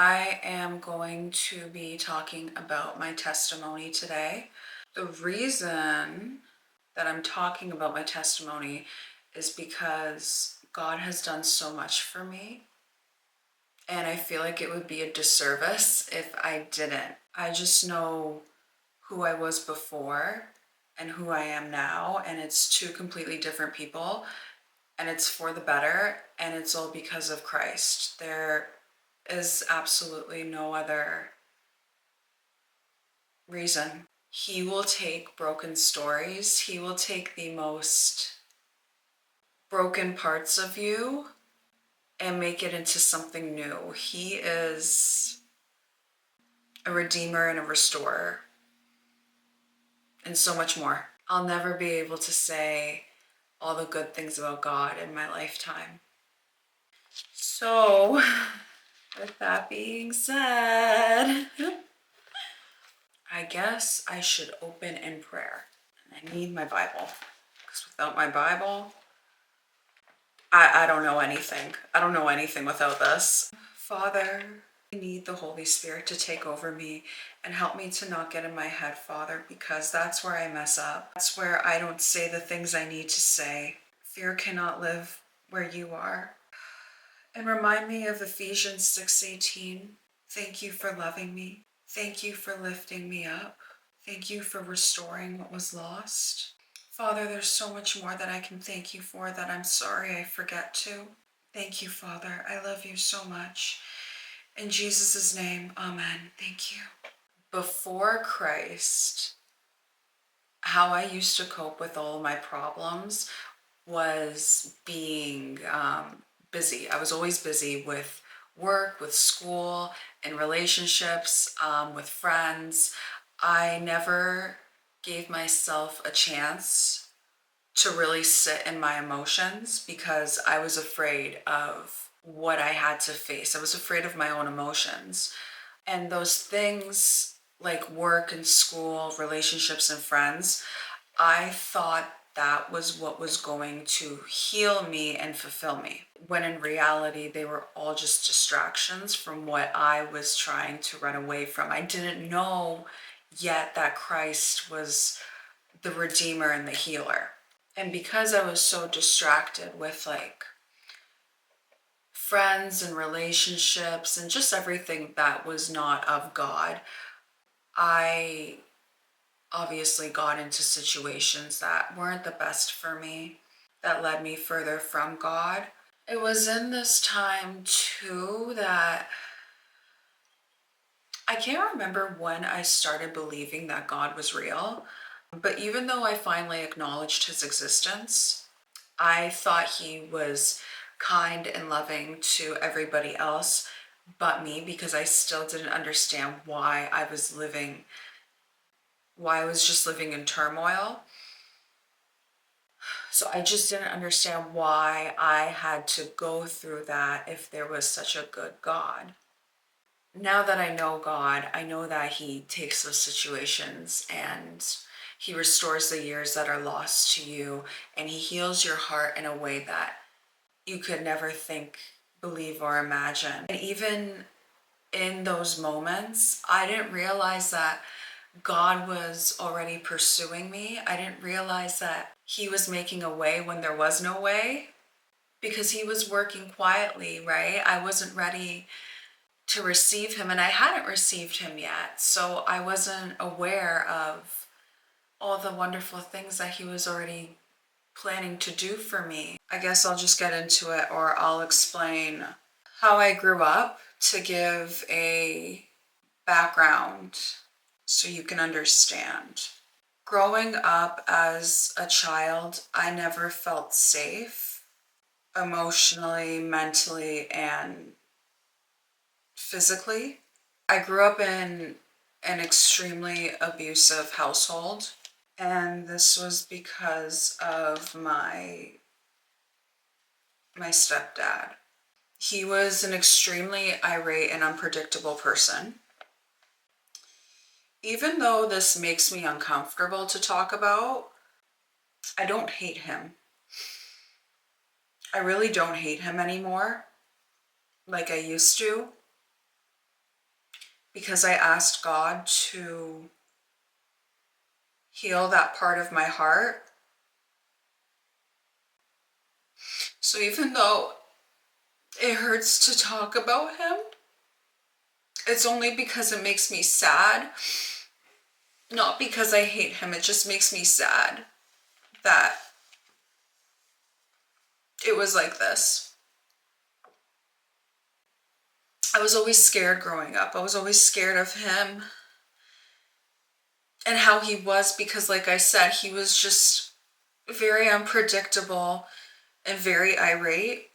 I am going to be talking about my testimony today. The reason that I'm talking about my testimony is because God has done so much for me, and I feel like it would be a disservice if I didn't. I just know who I was before and who I am now, and it's two completely different people, and it's for the better, and it's all because of Christ. There is absolutely no other reason. He will take broken stories, he will take the most broken parts of you and make it into something new. He is a redeemer and a restorer, and so much more. I'll never be able to say all the good things about God in my lifetime. So, with that being said, I guess I should open in prayer. I need my Bible, because without my Bible, I don't know anything. I don't know anything without this. Father, I need the Holy Spirit to take over me and help me to not get in my head, Father, because that's where I mess up. That's where I don't say the things I need to say. Fear cannot live where you are. And remind me of Ephesians 6:18. Thank you for loving me. Thank you for lifting me up. Thank you for restoring what was lost. Father, there's so much more that I can thank you for that I'm sorry I forget to. Thank you, Father. I love you so much. In Jesus' name, amen. Thank you. Before Christ, how I used to cope with all my problems was being busy. I was always busy with work, with school, in relationships, with friends. I never gave myself a chance to really sit in my emotions because I was afraid of what I had to face. I was afraid of my own emotions. And those things like work and school, relationships and friends, I thought that was what was going to heal me and fulfill me. When in reality, they were all just distractions from what I was trying to run away from. I didn't know yet that Christ was the Redeemer and the healer. And because I was so distracted with like friends and relationships and just everything that was not of God, I obviously got into situations that weren't the best for me, that led me further from God. It was in this time too that I can't remember when I started believing that God was real, but even though I finally acknowledged his existence, I thought he was kind and loving to everybody else but me, because I still didn't understand why I was just living in turmoil. So I just didn't understand why I had to go through that if there was such a good God. Now that I know God, I know that he takes those situations and he restores the years that are lost to you, and he heals your heart in a way that you could never think, believe, or imagine. And even in those moments, I didn't realize that God was already pursuing me. I didn't realize that he was making a way when there was no way, because he was working quietly, right? I wasn't ready to receive him, and I hadn't received him yet. So I wasn't aware of all the wonderful things that he was already planning to do for me. I guess I'll just get into it, or I'll explain how I grew up to give a background so you can understand. Growing up as a child, I never felt safe emotionally, mentally, and physically. I grew up in an extremely abusive household, and this was because of my stepdad. He was an extremely irate and unpredictable person. Even though this makes me uncomfortable to talk about, I don't hate him. I really don't hate him anymore like I used to. because I asked God to heal that part of my heart. So even though it hurts to talk about him, it's only because it makes me sad. Not because I hate him, it just makes me sad that it was like this. I was always scared growing up. I was always scared of him and how he was, because like I said, he was just very unpredictable and very irate.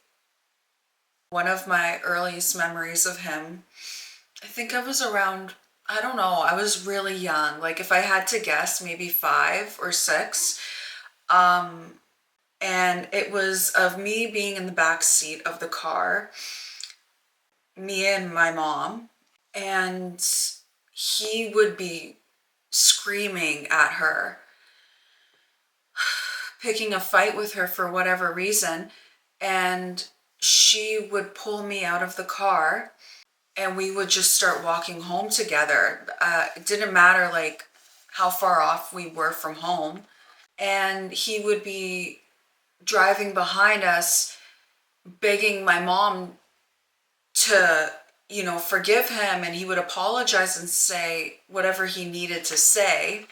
One of my earliest memories of him, I think I was around, I don't know, I was really young. Like if I had to guess, maybe 5 or 6. And it was of me being in the back seat of the car, me and my mom, and he would be screaming at her, picking a fight with her for whatever reason, and she would pull me out of the car and we would just start walking home together. It didn't matter like how far off we were from home, and he would be driving behind us begging my mom to, forgive him, and he would apologize and say whatever he needed to say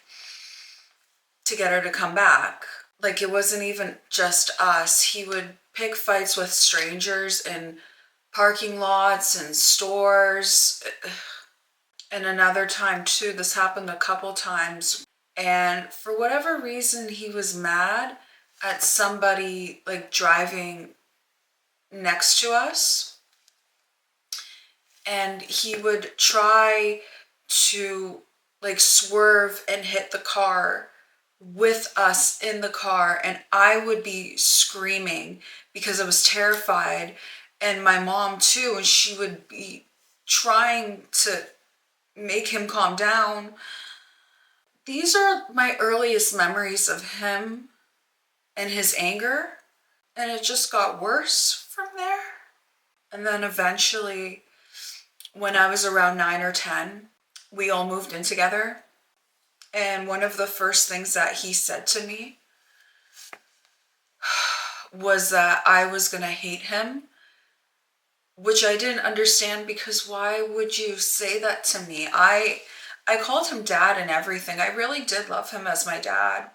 to get her to come back. Like it wasn't even just us. He would pick fights with strangers in parking lots and stores. And another time too, this happened a couple times, and for whatever reason he was mad at somebody like driving next to us, and he would try to like swerve and hit the car with us in the car, and I would be screaming because I was terrified, and my mom too, and she would be trying to make him calm down. These are my earliest memories of him and his anger, and it just got worse from there. And then eventually, when I was around 9 or 10, we all moved in together. And one of the first things that he said to me was that I was going to hate him, which I didn't understand, because why would you say that to me? I called him dad and everything. I really did love him as my dad.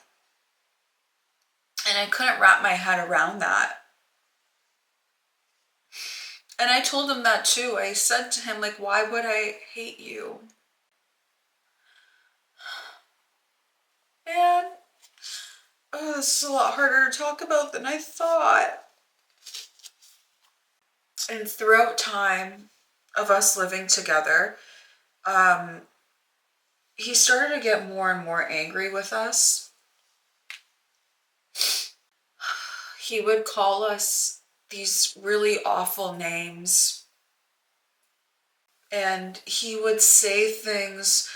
And I couldn't wrap my head around that. And I told him that too. I said to him, like, why would I hate you? Man, this is a lot harder to talk about than I thought. And throughout time of us living together, he started to get more and more angry with us. He would call us these really awful names. And he would say things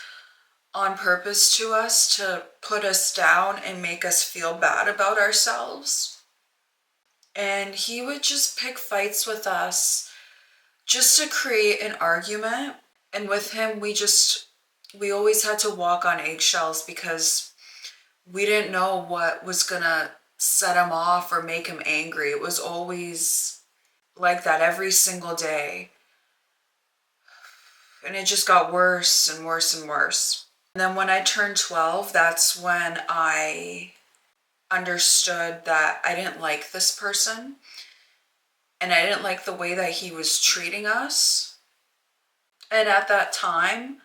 on purpose to us to put us down and make us feel bad about ourselves. And he would just pick fights with us just to create an argument. And with him, we always had to walk on eggshells, because we didn't know what was gonna set him off or make him angry. It was always like that every single day. And it just got worse and worse and worse. And then when I turned 12, that's when I understood that I didn't like this person. And I didn't like the way that he was treating us. And at that time,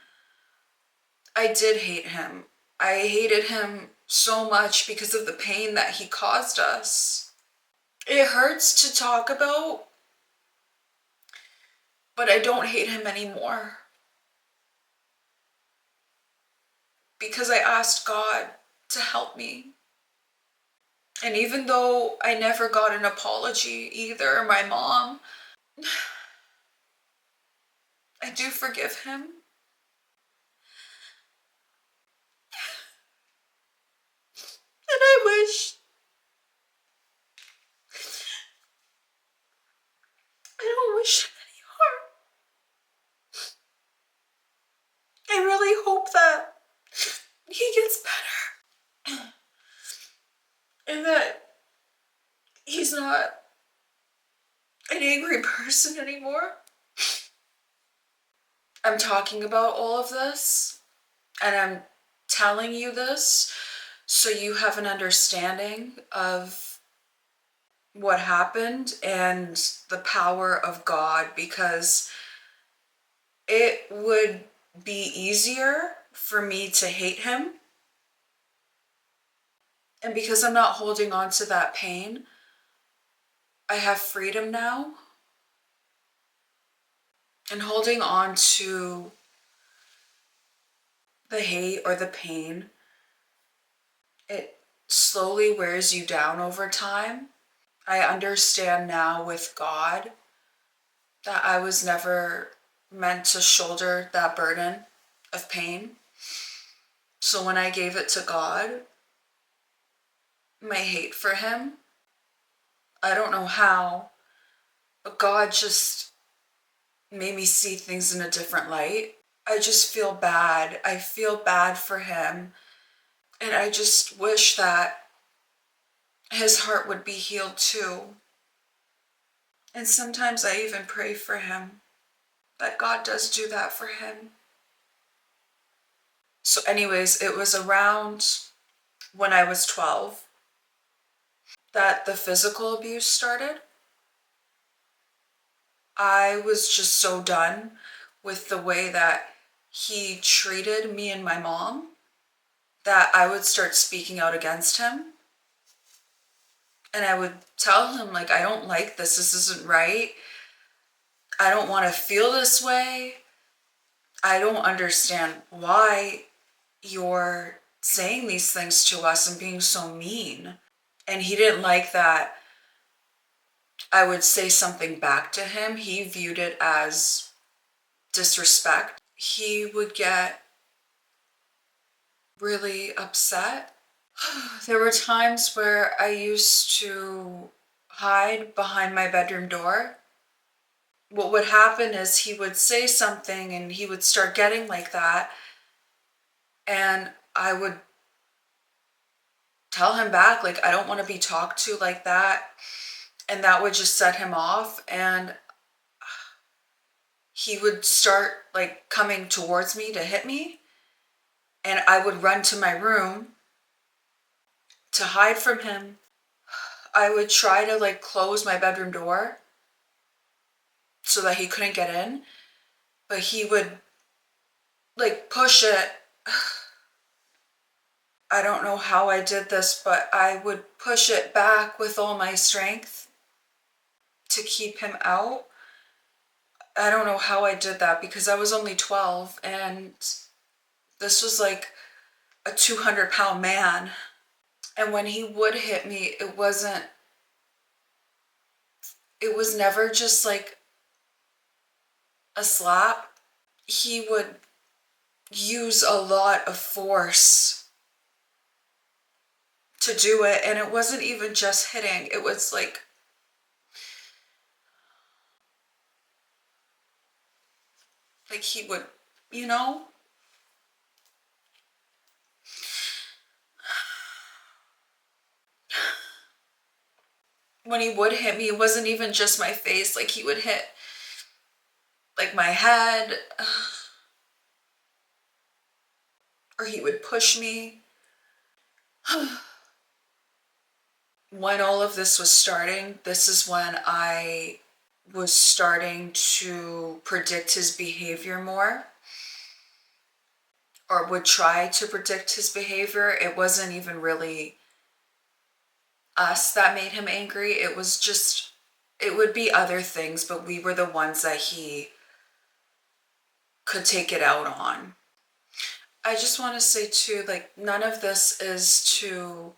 I did hate him. I hated him so much because of the pain that he caused us. It hurts to talk about, but I don't hate him anymore. Because I asked God to help me. And even though I never got an apology either, my mom, I do forgive him. And I don't wish him any harm. not an angry person anymore. I'm talking about all of this, and I'm telling you this so you have an understanding of what happened and the power of God, because it would be easier for me to hate him. And because I'm not holding on to that pain, I have freedom now. And holding on to the hate or the pain, it slowly wears you down over time. I understand now with God that I was never meant to shoulder that burden of pain. So when I gave it to God, my hate for him, I don't know how, but God just made me see things in a different light. I just feel bad. I feel bad for him. And I just wish that his heart would be healed too. And sometimes I even pray for him, that God does do that for him. So anyways, it was around when I was 12 that the physical abuse started. I was just so done with the way that he treated me and my mom that I would start speaking out against him. And I would tell him, like, I don't like this. This isn't right. I don't want to feel this way. I don't understand why you're saying these things to us and being so mean. And he didn't like that I would say something back to him. He viewed it as disrespect. He would get really upset. There were times where I used to hide behind my bedroom door. What would happen is he would say something and he would start getting like that. And I would tell him back, like, I don't want to be talked to like that. And that would just set him off. And he would start like coming towards me to hit me. And I would run to my room to hide from him. I would try to like close my bedroom door so that he couldn't get in. But he would like push it. I don't know how I did this, but I would push it back with all my strength to keep him out. I don't know how I did that because I was only 12 and this was like a 200-pound man. And when he would hit me, it was never just like a slap. He would use a lot of force to do it. And it wasn't even just hitting. It was like he would, you know? When he would hit me, it wasn't even just my face. Like he would hit like my head, or he would push me. When all of this was starting, this is when I was starting to predict his behavior more, or would try to predict his behavior. It wasn't even really us that made him angry. It was just, it would be other things, but we were the ones that he could take it out on. I just want to say too, like, none of this is to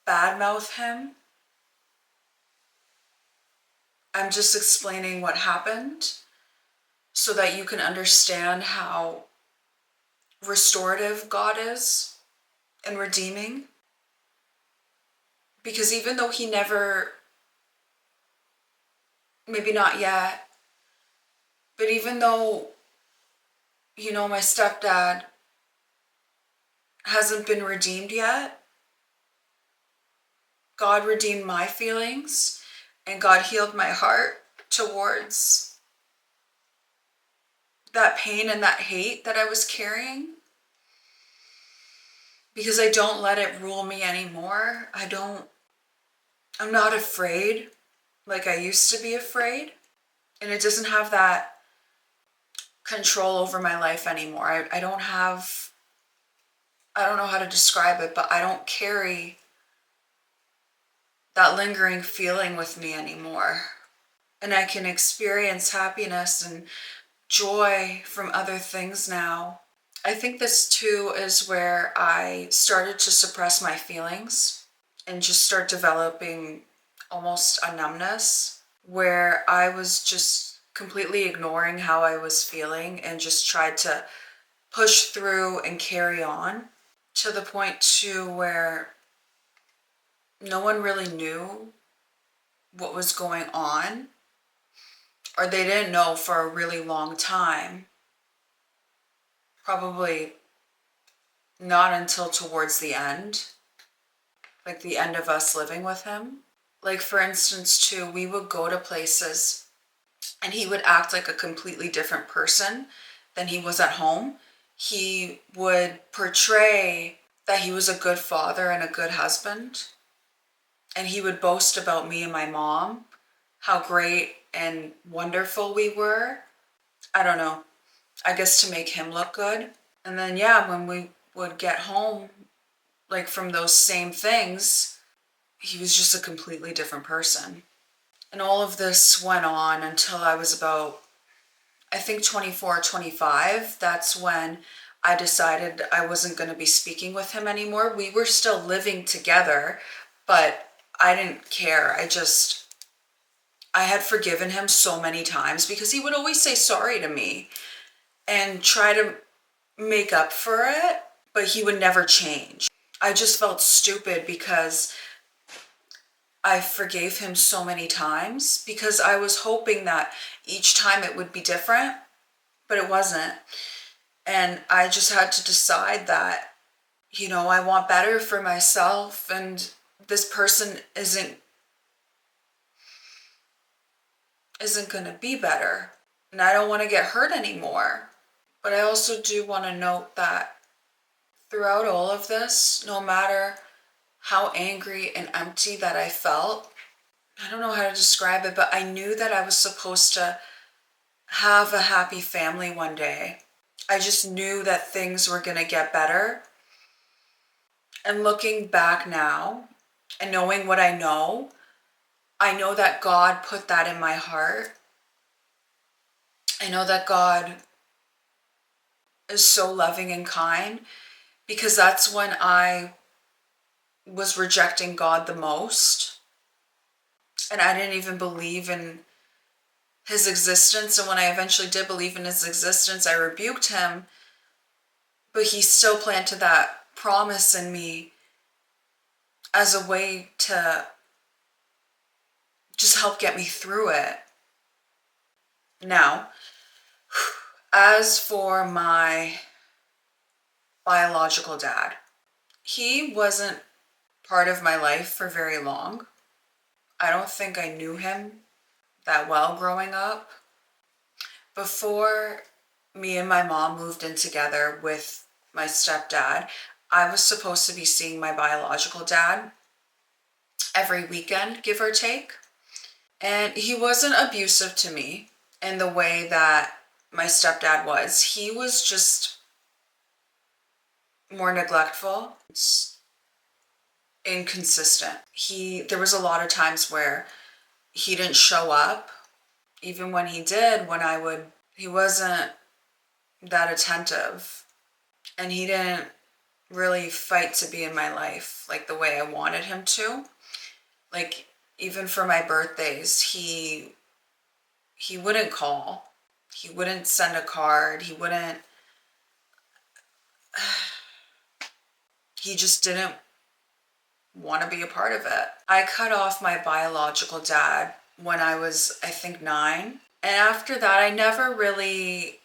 badmouth him. I'm just explaining what happened so that you can understand how restorative God is and redeeming. Because even though he never, maybe not yet, but even though, you know, my stepdad hasn't been redeemed yet, God redeemed my feelings and God healed my heart towards that pain and that hate that I was carrying. Because I don't let it rule me anymore. I'm not afraid like I used to be afraid. And it doesn't have that control over my life anymore. I don't know how to describe it, but I don't carry that lingering feeling with me anymore. And I can experience happiness and joy from other things now. I think this too is where I started to suppress my feelings and just start developing almost a numbness where I was just completely ignoring how I was feeling and just tried to push through and carry on to the point too where no one really knew what was going on, or they didn't know for a really long time. Probably not until towards the end, like the end of us living with him. Like for instance too, we would go to places and he would act like a completely different person than he was at home. He would portray that he was a good father and a good husband. And he would boast about me and my mom, how great and wonderful we were. I don't know, I guess to make him look good. And then yeah, when we would get home, like from those same things, he was just a completely different person. And all of this went on until I was about, I think 24, 25. That's when I decided I wasn't going to be speaking with him anymore. We were still living together, but I didn't care. I had forgiven him so many times because he would always say sorry to me and try to make up for it, but he would never change. I just felt stupid because I forgave him so many times because I was hoping that each time it would be different, but it wasn't. And I just had to decide that, I want better for myself, and this person isn't going to be better. And I don't want to get hurt anymore. But I also do want to note that throughout all of this, no matter how angry and empty that I felt, I don't know how to describe it, but I knew that I was supposed to have a happy family one day. I just knew that things were going to get better. And looking back now and knowing what I know that God put that in my heart. I know that God is so loving and kind because that's when I was rejecting God the most. And I didn't even believe in his existence. And when I eventually did believe in his existence, I rebuked him. But he still planted that promise in me as a way to just help get me through it. Now, as for my biological dad, he wasn't part of my life for very long. I don't think I knew him that well growing up. Before me and my mom moved in together with my stepdad, I was supposed to be seeing my biological dad every weekend, give or take. And he wasn't abusive to me in the way that my stepdad was. He was just more neglectful, inconsistent. There was a lot of times where he didn't show up. Even when he did, he wasn't that attentive. And he didn't really fight to be in my life like the way I wanted him to. Like, even for my birthdays, he wouldn't call. He wouldn't send a card. He just didn't want to be a part of it. I cut off my biological dad when I was, I think, 9. And after that, I never really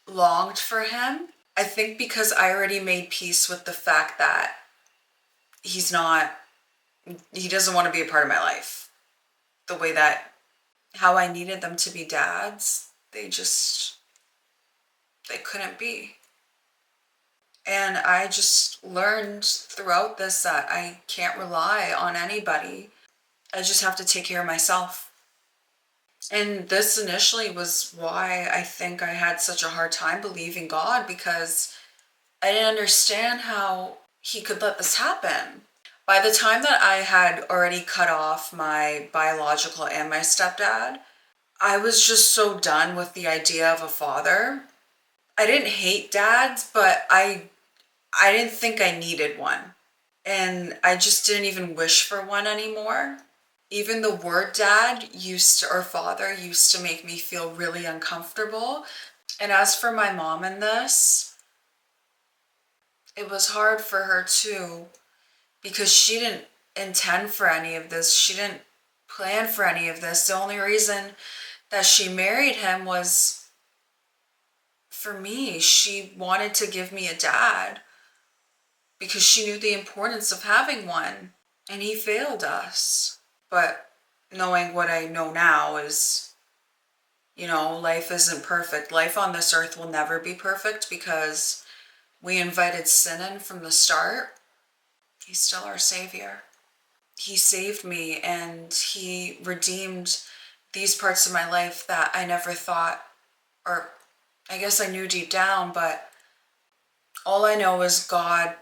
longed for him. I think because I already made peace with the fact that he's not he doesn't want to be a part of my life. The way that how I needed them to be dads, they couldn't be. And I just learned throughout this that I can't rely on anybody. I just have to take care of myself. And this initially was why I think I had such a hard time believing God, because I didn't understand how he could let this happen. By the time that I had already cut off my biological and my stepdad, I was just so done with the idea of a father. I didn't hate dads, but I didn't think I needed one. And I just didn't even wish for one anymore. Even the word dad or father used to make me feel really uncomfortable. And as for my mom in this, it was hard for her too, because she didn't intend for any of this. She didn't plan for any of this. The only reason that she married him was for me. She wanted to give me a dad because she knew the importance of having one, and he failed us. But knowing what I know now is, life isn't perfect. Life on this earth will never be perfect because we invited sin in from the start. He's still our savior. He saved me, and he redeemed these parts of my life that I never thought, or I guess I knew deep down, but all I know is God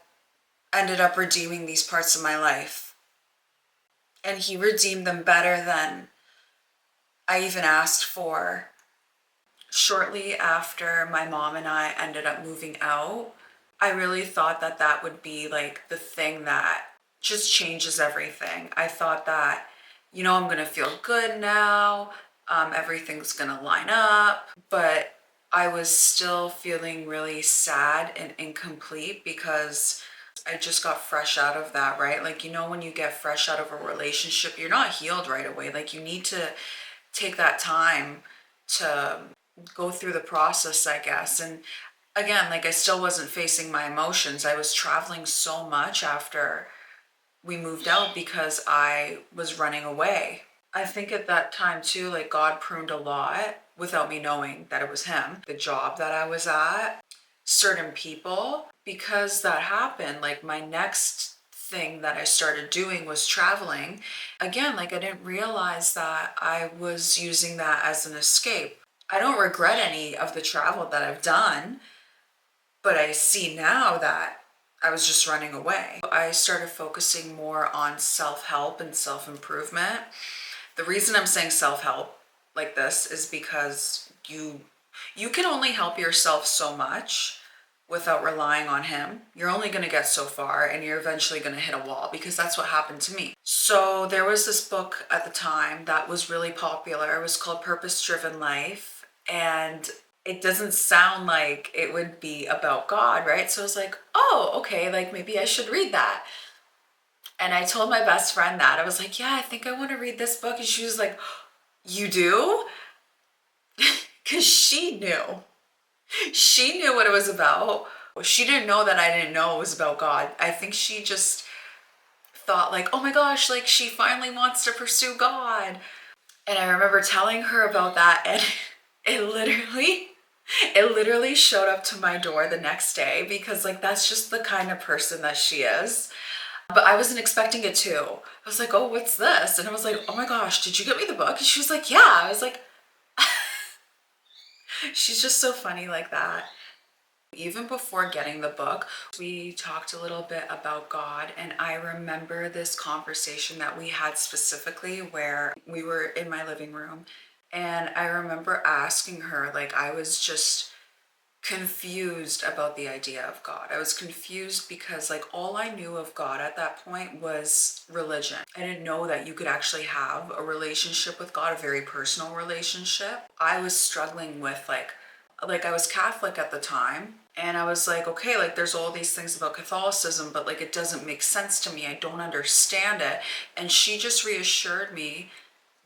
ended up redeeming these parts of my life. And he redeemed them better than I even asked for. Shortly after my mom and I ended up moving out, I really thought that that would be like the thing that just changes everything. I thought that, I'm going to feel good now. Everything's going to line up. But I was still feeling really sad and incomplete because I just got fresh out of that, right? Like, when you get fresh out of a relationship, you're not healed right away. Like, you need to take that time to go through the process, I guess. And again, like, I still wasn't facing my emotions. I was traveling so much after we moved out because I was running away. I think at that time too, like, God pruned a lot without me knowing that it was him. The job that I was at, certain people, because that happened, like, my next thing that I started doing was traveling. Again, like, I didn't realize that I was using that as an escape. I don't regret any of the travel that I've done, but I see now that I was just running away. I started focusing more on self-help and self-improvement. The reason I'm saying self-help like this is because you can only help yourself so much without relying on him. You're only going to get so far, and you're eventually going to hit a wall, because that's what happened to me. So there was this book at the time that was really popular. It was called Purpose Driven Life, and it doesn't sound like it would be about God, right? So I was like, oh, okay, like maybe I should read that. And I told my best friend that. I was like, yeah, I think I want to read this book. And she was like, you do? Because she knew. She knew what it was about. She didn't know that I didn't know it was about God. I think she just thought like, oh my gosh, like she finally wants to pursue God. And I remember telling her about that, and it literally showed up to my door the next day, because like that's just the kind of person that she is. But I wasn't expecting it too. I was like, oh, what's this? And I was like, oh my gosh, did you get me the book? And she was like, yeah. I was like, she's just so funny like that. Even before getting the book, we talked a little bit about God, and I remember this conversation that we had specifically where we were in my living room, and I remember asking her, like, I was just confused about the idea of God. I was confused because like all I knew of God at that point was religion. I didn't know that you could actually have a relationship with God, a very personal relationship. I was struggling with like I was Catholic at the time, and I was like, okay, like there's all these things about Catholicism, but like it doesn't make sense to me. I don't understand it. And she just reassured me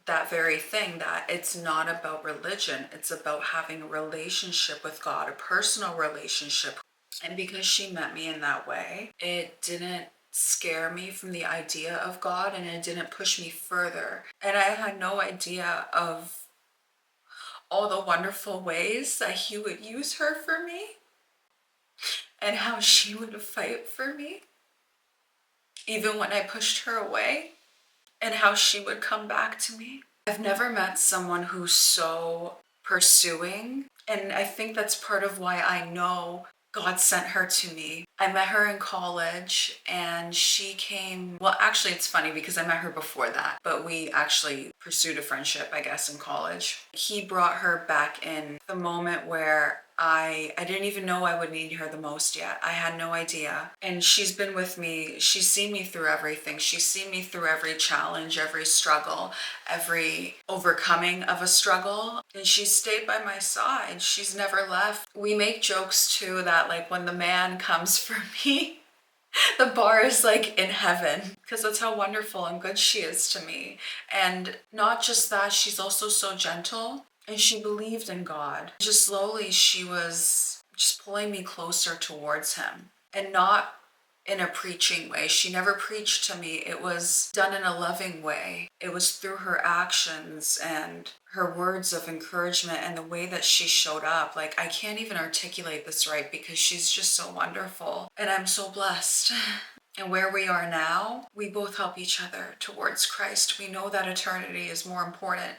that very thing, that it's not about religion, it's about having a relationship with God, a personal relationship. And because she met me in that way, it didn't scare me from the idea of God, and it didn't push me further. And I had no idea of all the wonderful ways that he would use her for me and how she would fight for me, even when I pushed her away, and how she would come back to me. I've never met someone who's so pursuing, and I think that's part of why I know God sent her to me. I met her in college and she came, well, actually it's funny because I met her before that, but we actually pursued a friendship, I guess, in college. He brought her back in the moment where I didn't even know I would need her the most yet. I had no idea. And she's been with me. She's seen me through everything. She's seen me through every challenge, every struggle, every overcoming of a struggle. And she's stayed by my side. She's never left. We make jokes too that like when the man comes for me, the bar is like in heaven, because that's how wonderful and good she is to me. And not just that, she's also so gentle. And she believed in God. Just slowly, she was just pulling me closer towards him. And not in a preaching way. She never preached to me. It was done in a loving way. It was through her actions and her words of encouragement and the way that she showed up. Like, I can't even articulate this right because she's just so wonderful. And I'm so blessed. And where we are now, we both help each other towards Christ. We know that eternity is more important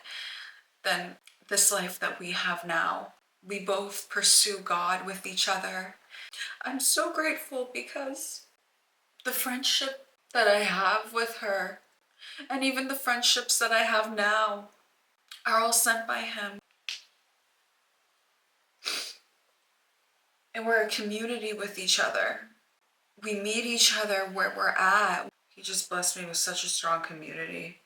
than this life that we have now. We both pursue God with each other. I'm so grateful because the friendship that I have with her, and even the friendships that I have now, are all sent by him. And we're a community with each other. We meet each other where we're at. He just blessed me with such a strong community.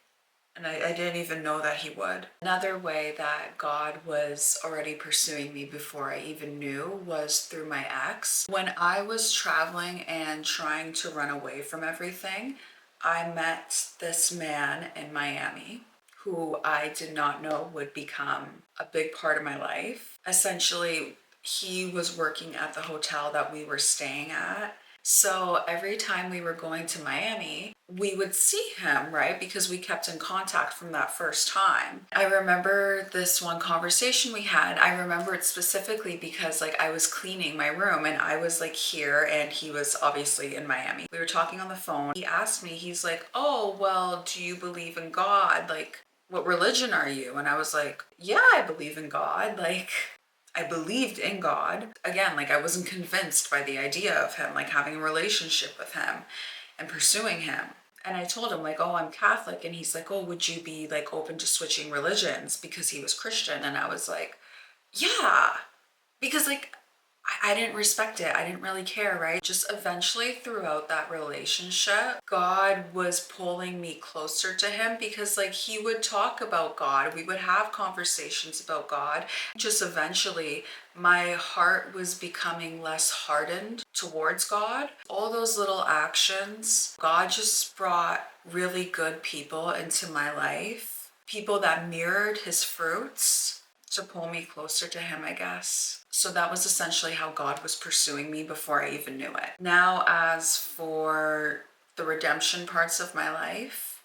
And I didn't even know that he would. Another way that God was already pursuing me before I even knew was through my ex. When I was traveling and trying to run away from everything, I met this man in Miami who I did not know would become a big part of my life. Essentially, he was working at the hotel that we were staying at. So every time we were going to Miami, we would see him, right? Because we kept in contact from that first time. I remember this one conversation we had. I remember it specifically because like I was cleaning my room and I was like here and he was obviously in Miami. We were talking on the phone. He asked me, he's like, "Oh, well, do you believe in God? Like, what religion are you?" And I was like, "Yeah, I believe in God." Like, I believed in God. Again, like I wasn't convinced by the idea of him, like having a relationship with him and pursuing him. And I told him like, "Oh, I'm Catholic." And he's like, "Oh, would you be like open to switching religions?" Because he was Christian. And I was like, "Yeah." Because like, I didn't respect it. I didn't really care, right? Just eventually throughout that relationship, God was pulling me closer to him because like he would talk about God. We would have conversations about God. Just eventually my heart was becoming less hardened towards God. All those little actions, God just brought really good people into my life. People that mirrored his fruits to pull me closer to him, I guess. So that was essentially how God was pursuing me before I even knew it. Now, as for the redemption parts of my life,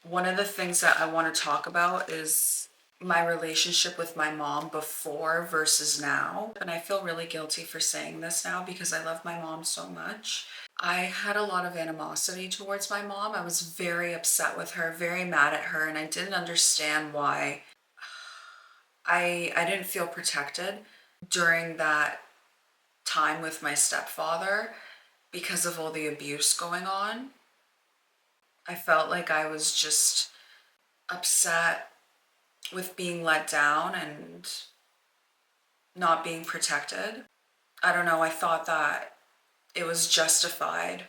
one of the things that I want to talk about is my relationship with my mom before versus now. And I feel really guilty for saying this now because I love my mom so much. I had a lot of animosity towards my mom. I was very upset with her, very mad at her, and I didn't understand why. I didn't feel protected during that time with my stepfather because of all the abuse going on. I felt like I was just upset with being let down and not being protected. I don't know, I thought that it was justified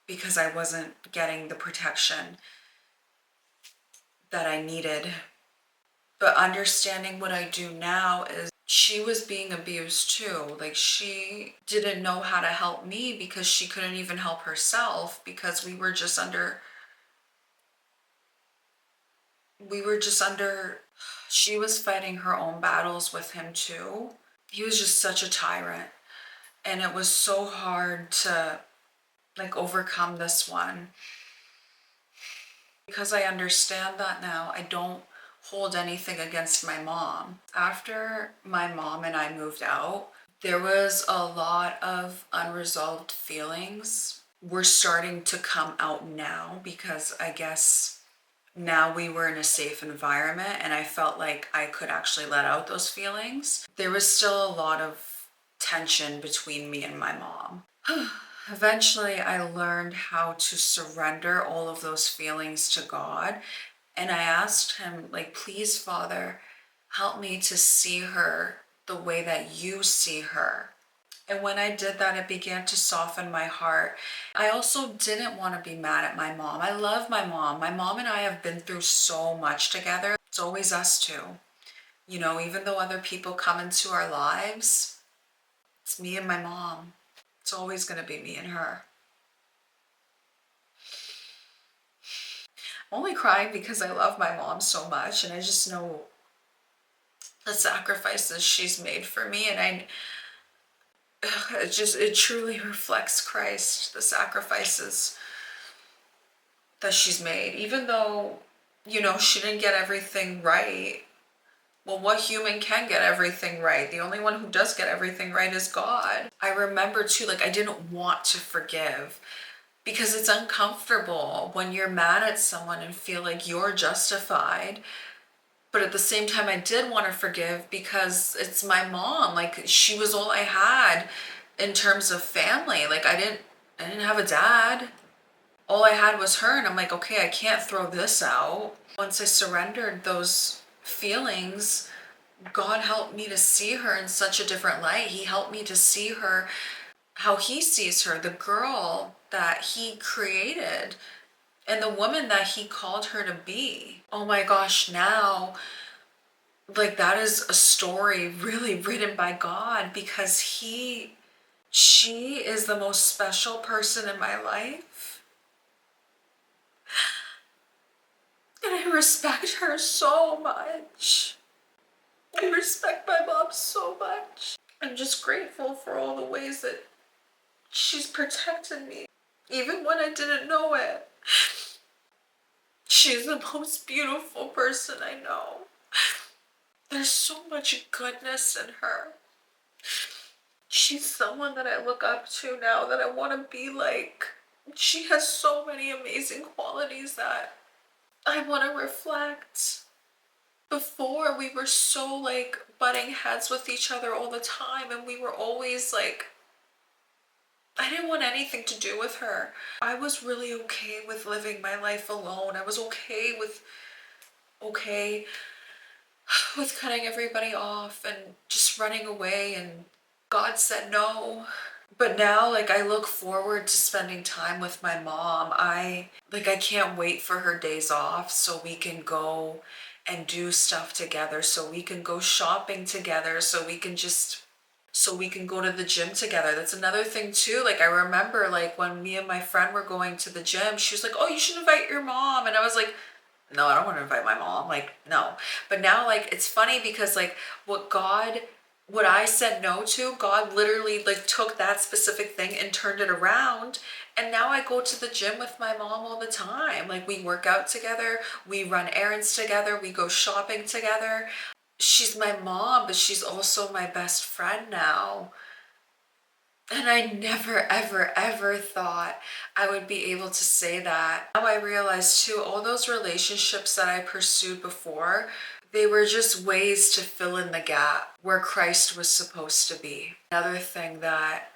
because I wasn't getting the protection that I needed. But understanding what I do now is she was being abused too. Like she didn't know how to help me because she couldn't even help herself because she was fighting her own battles with him too. He was just such a tyrant. And it was so hard to like overcome this one. Because I understand that now, I don't hold anything against my mom. After my mom and I moved out, there was a lot of unresolved feelings. We're starting to come out now because I guess now we were in a safe environment and I felt like I could actually let out those feelings. There was still a lot of tension between me and my mom. Eventually, I learned how to surrender all of those feelings to God. And I asked him, like, please, Father, help me to see her the way that you see her. And when I did that, it began to soften my heart. I also didn't want to be mad at my mom. I love my mom. My mom and I have been through so much together. It's always us two. You know, even though other people come into our lives, it's me and my mom. It's always going to be me and her. I'm only crying because I love my mom so much and I just know the sacrifices she's made for me, and it truly reflects Christ, the sacrifices that she's made. Even though, you know, she didn't get everything right. Well, what human can get everything right? The only one who does get everything right is God. I remember too, like, I didn't want to forgive because it's uncomfortable when you're mad at someone and feel like you're justified. But at the same time, I did want to forgive because it's my mom. Like, she was all I had in terms of family. Like, I didn't have a dad. All I had was her, and I'm like, okay, I can't throw this out. Once I surrendered those feelings, God helped me to see her in such a different light. He helped me to see her how he sees her, the girl that he created and the woman that he called her to be. Oh my gosh, now, like, that is a story really written by God because she is the most special person in my life. And I respect her so much. I respect my mom so much. I'm just grateful for all the ways that she's protected me, even when I didn't know it. She's the most beautiful person I know. There's so much goodness in her. She's someone that I look up to now, that I want to be like. She has so many amazing qualities that I want to reflect. Before, we were so like butting heads with each other all the time, and we were always like, I didn't want anything to do with her. I was really okay with living my life alone. I was okay with cutting everybody off and just running away, and God said no. But now, like, I look forward to spending time with my mom. I can't wait for her days off so we can go and do stuff together, so we can go shopping together, so we can go to the gym together. That's another thing too. Like, I remember, like, when me and my friend were going to the gym, she was like, oh, you should invite your mom. And I was like, no, I don't want to invite my mom. Like, no. But now, like, it's funny because, like, what I said no to, God literally, like, took that specific thing and turned it around. And now I go to the gym with my mom all the time. Like, we work out together, we run errands together, we go shopping together. She's my mom, but she's also my best friend now. And I never, ever, ever thought I would be able to say that. Now I realize too, all those relationships that I pursued before, they were just ways to fill in the gap where Christ was supposed to be. Another thing that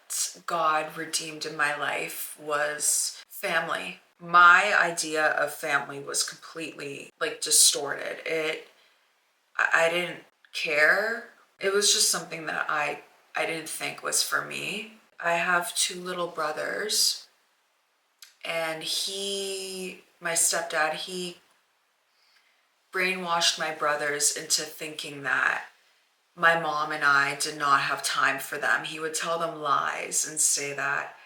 God redeemed in my life was family. My idea of family was completely, like, distorted. I didn't care. It was just something that I didn't think was for me. I have two little brothers, and my stepdad, he brainwashed my brothers into thinking that my mom and I did not have time for them. He would tell them lies and say that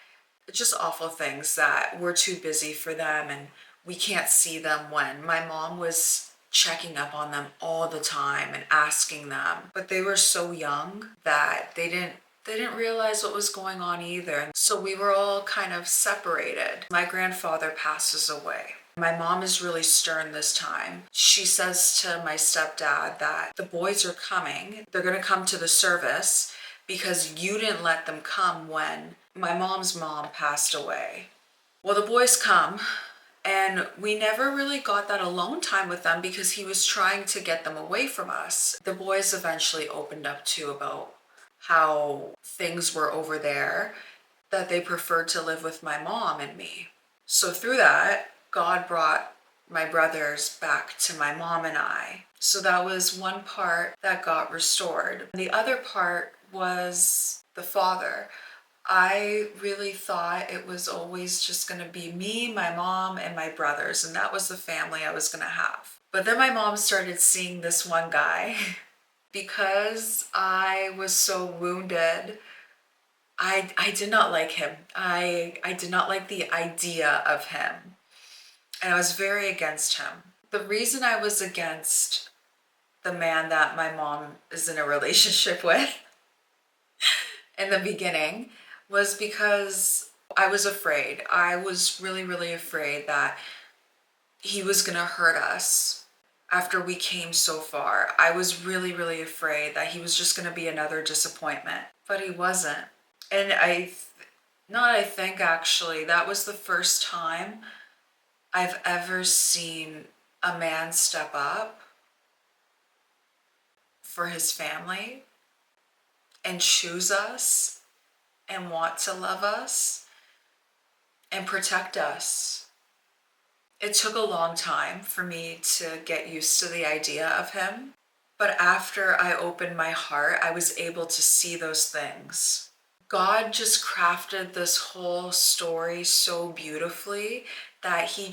just awful things, that we're too busy for them and we can't see them, when my mom was checking up on them all the time and asking them. But they were so young that they didn't They didn't realize what was going on either. So we were all kind of separated. My grandfather passes away. My mom is really stern this time. She says to my stepdad that the boys are coming. They're going to come to the service because you didn't let them come when my mom's mom passed away. Well, the boys come, and we never really got that alone time with them because he was trying to get them away from us. The boys eventually opened up too about how things were over there, that they preferred to live with my mom and me. So through that, God brought my brothers back to my mom and I. So that was one part that got restored. The other part was the father. I really thought it was always just going to be me, my mom, and my brothers, and that was the family I was going to have. But then my mom started seeing this one guy. Because I was so wounded, I did not like him. I did not like the idea of him, and I was very against him. The reason I was against the man that my mom is in a relationship with in the beginning was because I was afraid. I was really, really afraid that he was gonna hurt us after we came so far. I was really, really afraid that he was just gonna be another disappointment, but he wasn't. And I think actually, that was the first time I've ever seen a man step up for his family and choose us and want to love us and protect us. It took a long time for me to get used to the idea of him, but after I opened my heart, I was able to see those things. God just crafted this whole story so beautifully that he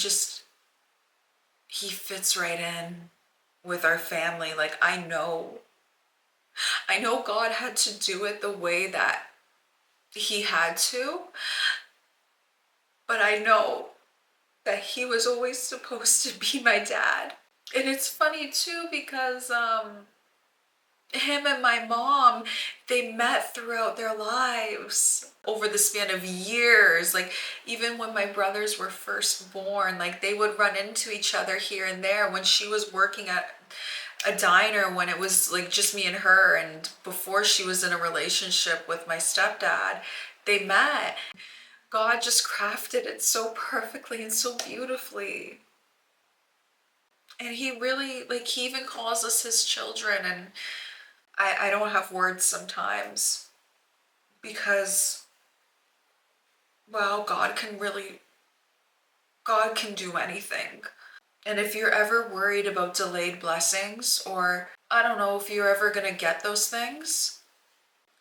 fits right in with our family. Like, I know God had to do it the way that he had to, but I know that he was always supposed to be my dad. And it's funny too because him and my mom, they met throughout their lives over the span of years. Like, even when my brothers were first born, like, they would run into each other here and there when she was working at a diner, when it was like just me and her, and before she was in a relationship with my stepdad. They met. God just crafted it so perfectly and so beautifully. And he really, like, he even calls us his children, and I don't have words sometimes because, well, God can do anything. And if you're ever worried about delayed blessings, or I don't know if you're ever going to get those things,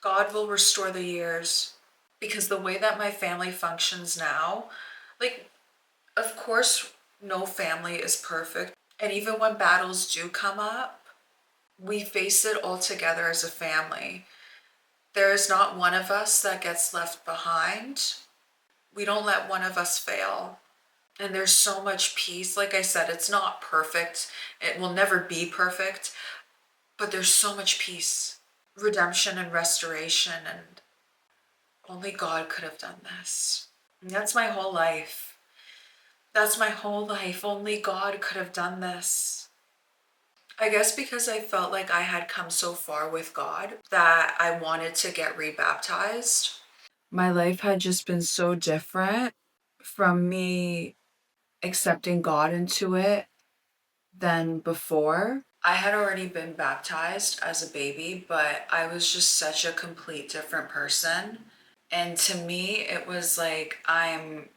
God will restore the years. Because the way that my family functions now, like, of course, no family is perfect. And even when battles do come up, we face it all together as a family. There is not one of us that gets left behind. We don't let one of us fail. And there's so much peace. Like I said, it's not perfect. It will never be perfect, but there's so much peace, redemption and restoration, and only God could have done this. And that's my whole life. That's my whole life. Only God could have done this. I guess because I felt like I had come so far with God that I wanted to get rebaptized. My life had just been so different from me accepting God into it than before. I had already been baptized as a baby, but I was just such a complete different person. And to me, it was like I'm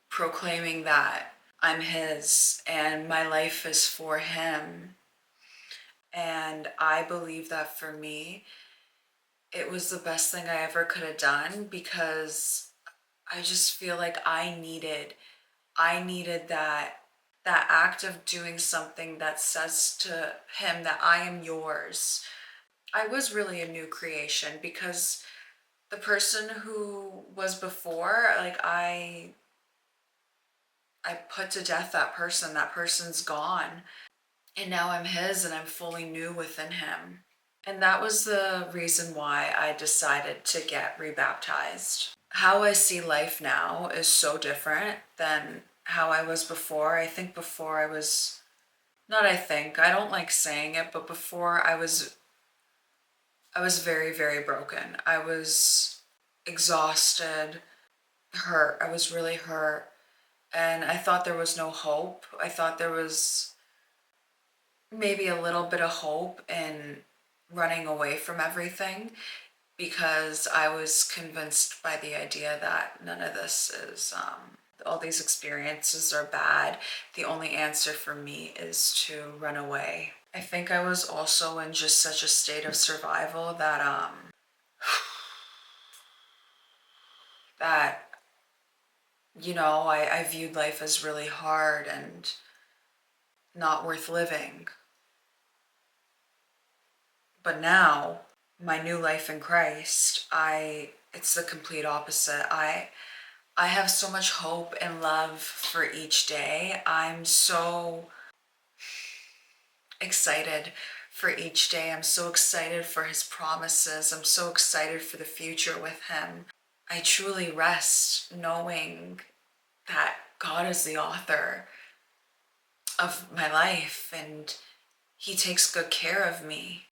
proclaiming that I'm his and my life is for him. And I believe that for me, it was the best thing I ever could have done, because I just feel like I needed that act of doing something that says to him that I am yours. I was really a new creation, because the person who was before, like, I put to death that person. That person's gone. And now I'm his, and I'm fully new within him. And that was the reason why I decided to get rebaptized. How I see life now is so different than how I was before. I think before I was, not I think, I don't like saying it, but before I was very, very broken. I was exhausted, hurt. I was really hurt. And I thought there was no hope. I thought there was maybe a little bit of hope in running away from everything because I was convinced by the idea that none of this is, all these experiences are bad. The only answer for me is to run away. I think I was also in just such a state of survival that, that, I viewed life as really hard and not worth living. But now, my new life in Christ, it's the complete opposite. I have so much hope and love for each day. I'm so excited for each day. I'm so excited for his promises. I'm so excited for the future with him. I truly rest knowing that God is the author of my life and he takes good care of me.